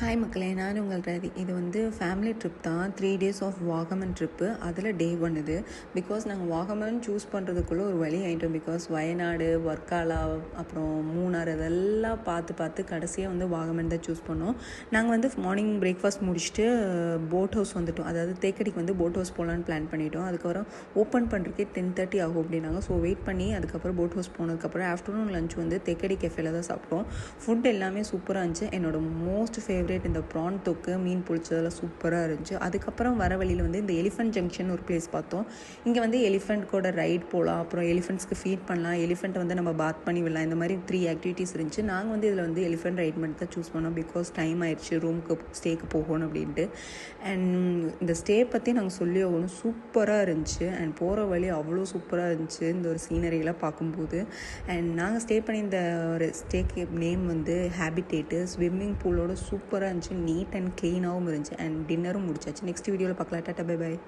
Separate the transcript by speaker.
Speaker 1: Hi மக்களே, நான் உங்கள் ரதி. இது வந்து ஃபேமிலி ட்ரிப் தான். 3 days ஆஃப் வாகமன் ட்ரிப்பு. அதில் டே 1 இது. பிகாஸ் நாங்கள் வாகமன் சூஸ் பண்ணுறதுக்குள்ளே ஒரு வழி ஆகிட்டோம். பிகாஸ் வயநாடு, வர்க்காலா, அப்புறம் மூணார் இதெல்லாம் பார்த்து கடைசியாக வந்து வாகமன் தான் சூஸ் பண்ணோம். நாங்கள் வந்து மார்னிங் பிரேக்ஃபாஸ்ட் முடிச்சுட்டு போட் ஹவுஸ் வந்துட்டோம். அதாவது தேக்கடிக்கு வந்து போட் ஹவுஸ் போகலான்னு பிளான் பண்ணிட்டோம். அதுக்கப்புறம் ஓப்பன் பண்ணுறதுக்கே 10:30 ஆகும் அப்படின்னாங்க. ஸோ வெயிட் பண்ணி அதுக்கப்புறம் போட் ஹவுஸ் போனதுக்கப்புறம் ஆஃப்டர்நூன் லஞ்ச் வந்து தேக்கடி கெஃபேல தான் சாப்பிட்டோம். ஃபுட் எல்லாமே சூப்பராக இருந்துச்சு. என்னோட மோஸ்ட் ஃபேவரேட் இந்த ப்ரான் தொக்கு, மீன் பொரிச்சதெல்லாம் சூப்பராக இருந்துச்சு. அதுக்கப்புறம் வர வழியில் வந்து இந்த எலிஃபென்ட் ஜங்ஷன் ஒரு பிளேஸ் பார்த்தோம். இங்கே வந்து எலிஃபெண்ட் கூட ரைட் போகலாம், அப்புறம் எலிஃபெண்ட்ஸ்க்கு ஃபீட் பண்ணலாம், எலிஃபெண்ட் வந்து நம்ம பாத் பண்ணி விடலாம். இந்த மாதிரி 3 ஆக்டிவிட்டீஸ் இருந்துச்சு. நாங்கள் வந்து இதில் வந்து எலிஃபெண்ட் ரைட் மட்டும் தான் சூஸ் பண்ணோம். பிகாஸ் டைம் ஆயிடுச்சு, ரூமுக்கு ஸ்டேக்கு போகணும் அப்படின்ட்டு. அண்ட் இந்த ஸ்டே பற்றி நாங்கள் சொல்லி ஆகணும், சூப்பராக இருந்துச்சு. அண்ட் போகிற வழி அவ்வளோ சூப்பராக இருந்துச்சு இந்த ஒரு சீனரியெல்லாம் பார்க்கும்போது. அண்ட் நாங்கள் ஸ்டே பண்ணியிருந்த ஒரு ஸ்டேக்கு நேம் வந்து ஹேபிடேட்டு. ஸ்விம்மிங் பூலோட சூப்பராக இருந்துச்சு, நீட் அண்ட் க்ளீனாகவும் இருந்துச்சு. அண்ட் டின்னரும் முடிச்சாச்சு. நெக்ஸ்ட் வீடியோவில் பார்க்கலாம். Tata, bye bye.